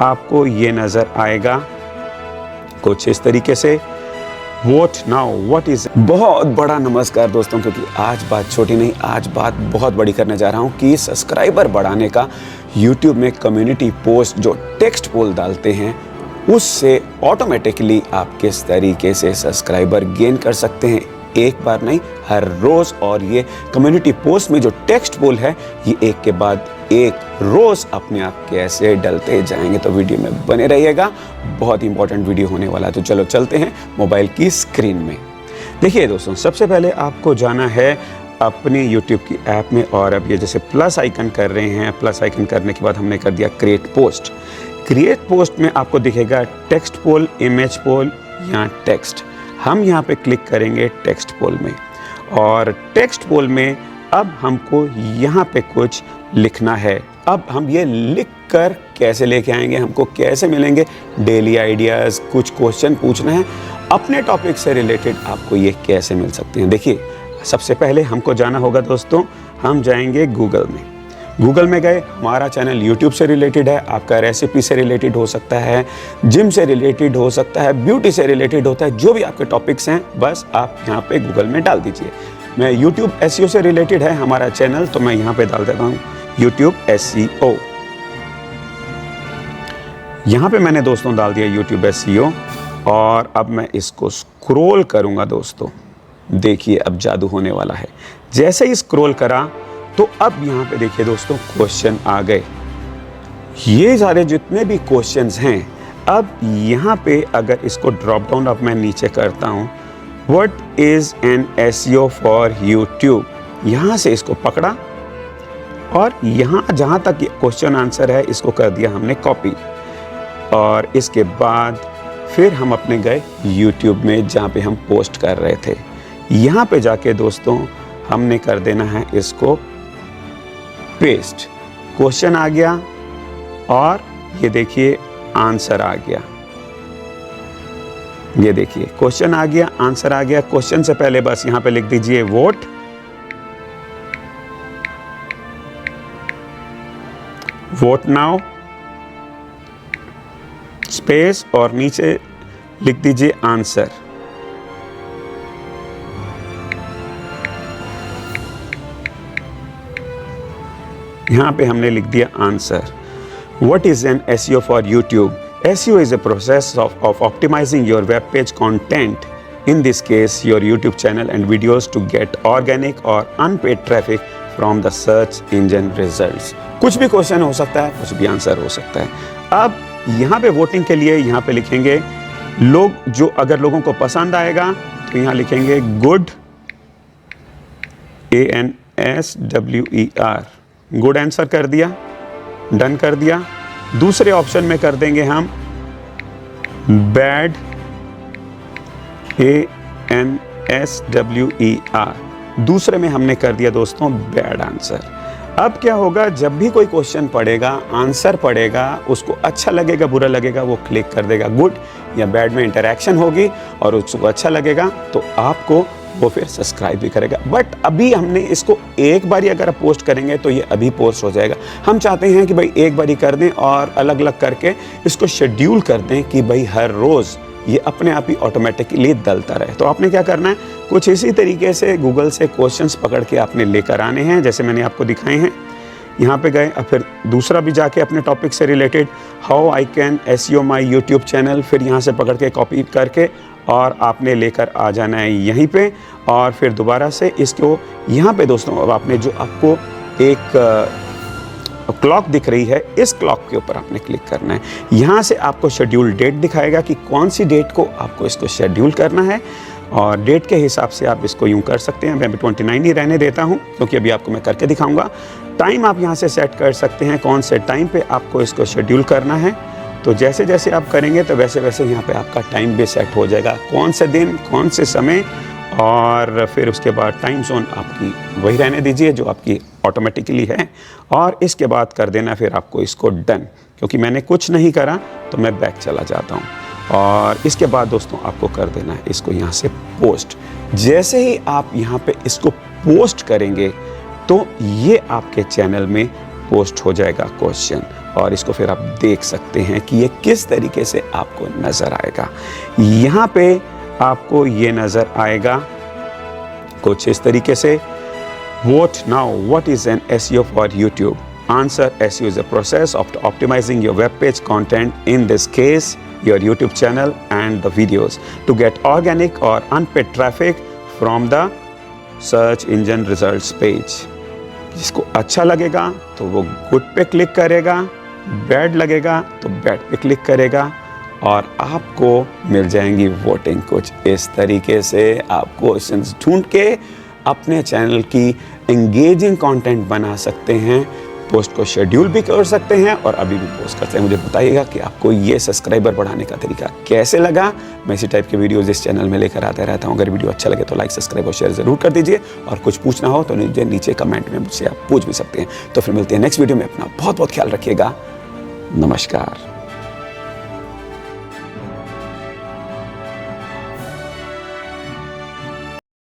आपको ये नज़र आएगा कुछ इस तरीके से। What now, what is. बहुत बड़ा नमस्कार दोस्तों, क्योंकि आज बात छोटी नहीं, आज बात बहुत बड़ी करने जा रहा हूँ कि सब्सक्राइबर बढ़ाने का। यूट्यूब में कम्युनिटी पोस्ट जो टेक्स्ट पोल डालते हैं उससे ऑटोमेटिकली आप किस तरीके से सब्सक्राइबर गेन कर सकते हैं, एक बार नहीं हर रोज। और ये कम्युनिटी पोस्ट में जो टेक्स्ट पोल है ये एक के बाद एक रोज अपने आप कैसे डलते जाएंगे। तो वीडियो में बने रहिएगा, बहुत इंपॉर्टेंट वीडियो होने वाला है। तो चलो चलते हैं मोबाइल की स्क्रीन में। देखिए दोस्तों, सबसे पहले आपको जाना है अपने YouTube की ऐप में, और अब ये जैसे प्लस आइकन कर रहे हैं, प्लस आइकन करने के बाद हमने कर दिया क्रिएट पोस्ट। क्रिएट पोस्ट में आपको दिखेगा टेक्स्ट पोल, इमेज पोल या टेक्स्ट। हम यहाँ पे क्लिक करेंगे टेक्स्ट पोल में, और टेक्स्ट पोल में अब हमको यहाँ पे कुछ लिखना है। अब हम ये लिख कर कैसे लेके आएंगे, हमको कैसे मिलेंगे डेली आइडियाज़, कुछ क्वेश्चन पूछना है अपने टॉपिक से रिलेटेड, आपको ये कैसे मिल सकते हैं। देखिए, सबसे पहले हमको जाना होगा दोस्तों, हम जाएंगे गूगल में। गूगल में गए, हमारा चैनल यूट्यूब से रिलेटेड है, आपका रेसिपी से रिलेटेड हो सकता है, जिम से रिलेटेड हो सकता है, ब्यूटी से रिलेटेड होता है, जो भी आपके टॉपिक्स हैं बस आप यहाँ पे गूगल में डाल दीजिए। मैं यूट्यूब एसईओ से रिलेटेड है हमारा चैनल, तो मैं यहाँ पे डाल देता हूँ यूट्यूब एसईओ। यहाँ पे मैंने दोस्तों डाल दिया यूट्यूब एसईओ, और अब मैं इसको स्क्रॉल करूँगा दोस्तों। देखिए अब जादू होने वाला है। जैसे ही स्क्रॉल करा तो अब यहाँ पे देखिए दोस्तों क्वेश्चन आ गए। ये सारे जितने भी क्वेश्चंस हैं, अब यहाँ पे अगर इसको ड्रॉप डाउन अब मैं नीचे करता हूँ, what is an SEO for YouTube, यहाँ से इसको पकड़ा और यहाँ जहाँ तक क्वेश्चन आंसर है इसको कर दिया हमने कॉपी। और इसके बाद फिर हम अपने गए यूट्यूब में जहाँ पे हम पोस्ट कर रहे थे। यहाँ पे जाके दोस्तों हमने कर देना है इसको पेस्ट। क्वेश्चन आ गया और ये देखिए आंसर आ गया। ये देखिए क्वेश्चन आ गया, आंसर आ गया। क्वेश्चन से पहले बस यहाँ पे लिख दीजिए वोट, वोट नाउ स्पेस, और नीचे लिख दीजिए आंसर। यहाँ पे हमने लिख दिया answer. What is an SEO for YouTube? SEO is a process of optimizing your web page content, in this case your YouTube channel and videos, to get organic or unpaid traffic from the search engine results. कुछ भी question हो सकता है, कुछ भी answer हो सकता है। अब यहाँ पे वोटिंग के लिए यहाँ पे लिखेंगे लोग, जो अगर लोगों को पसंद आएगा तो यहाँ लिखेंगे गुड, ANSWER, गुड आंसर कर दिया, डन कर दिया। दूसरे ऑप्शन में कर देंगे हम बैड, ANSWER, दूसरे में हमने कर दिया दोस्तों बैड आंसर। अब क्या होगा, जब भी कोई क्वेश्चन पढ़ेगा, आंसर पढ़ेगा, उसको अच्छा लगेगा बुरा लगेगा वो क्लिक कर देगा गुड या बैड में इंटरेक्शन होगी और उसको अच्छा लगेगा तो आपको वो फिर सब्सक्राइब भी करेगा। बट अभी हमने इसको एक बार ही अगर आप पोस्ट करेंगे तो ये अभी पोस्ट हो जाएगा। हम चाहते हैं कि भाई एक बार ही कर दें और अलग अलग करके इसको शेड्यूल कर दें कि भाई हर रोज़ ये अपने आप ही ऑटोमेटिकली डलता रहे। तो आपने क्या करना है, कुछ इसी तरीके से गूगल से क्वेश्चंस पकड़ के आपने लेकर आने हैं, जैसे मैंने आपको दिखाए हैं। यहाँ पे गए, अब फिर दूसरा भी जाके अपने टॉपिक से related, how I can SEO my YouTube channel, फिर यहाँ से पकड़ के कॉपी करके और आपने लेकर आ जाना है यहीं पे। और फिर दोबारा से इसको यहाँ पे दोस्तों, अब आपने जो आपको एक क्लॉक दिख रही है, इस क्लॉक के ऊपर आपने क्लिक करना है। यहाँ से आपको शेड्यूल डेट दिखाएगा कि कौन सी डेट को आपको इसको शेड्यूल करना है, और डेट के हिसाब से आप इसको यूँ कर सकते हैं। मैं 29 ही रहने देता हूँ क्योंकि अभी आपको मैं करके दिखाऊंगा। टाइम आप यहाँ से सेट कर सकते हैं, कौन से टाइम पे आपको इसको शेड्यूल करना है। तो जैसे जैसे आप करेंगे तो वैसे वैसे यहाँ पे आपका टाइम भी सेट हो जाएगा, कौन से दिन, कौन से समय, और फिर उसके बाद टाइम जोन आपकी वही रहने दीजिए जो आपकी ऑटोमेटिकली है। और इसके बाद कर देना फिर आपको इसको डन, क्योंकि मैंने कुछ नहीं करा तो मैं बैक चला जाता हूँ। और इसके बाद दोस्तों आपको कर देना है इसको यहाँ से पोस्ट। जैसे ही आप यहाँ पे इसको पोस्ट करेंगे तो ये आपके चैनल में पोस्ट हो जाएगा क्वेश्चन, और इसको फिर आप देख सकते हैं कि ये किस तरीके से आपको नज़र आएगा। यहाँ पे आपको ये नज़र आएगा कुछ इस तरीके से। What is an SEO for YouTube? Answer: SEO is a process of optimizing your web page content, in this case your YouTube channel and the videos, to get organic or unpaid traffic from the search engine results page. जिसको अच्छा लगेगा तो वो good पे click करेगा, bad लगेगा तो bad पे क्लिक करेगा और आपको मिल जाएंगी वोटिंग। कुछ इस तरीके से आप क्वेश्चंस ढूंढ के अपने चैनल की एंगेजिंग कंटेंट बना सकते हैं, पोस्ट को शेड्यूल भी कर सकते हैं और अभी भी पोस्ट करते हैं। मुझे बताइएगा कि आपको ये सब्सक्राइबर बढ़ाने का तरीका कैसे लगा। मैं इसी टाइप के वीडियोस इस चैनल में लेकर आता रहता हूँ। अगर वीडियो अच्छा लगे तो लाइक, सब्सक्राइब और शेयर ज़रूर कर दीजिए और कुछ पूछना हो तो नीचे कमेंट में मुझसे आप पूछ भी सकते हैं। तो फिर मिलते हैं नेक्स्ट वीडियो में। अपना बहुत बहुत ख्याल रखिएगा। नमस्कार।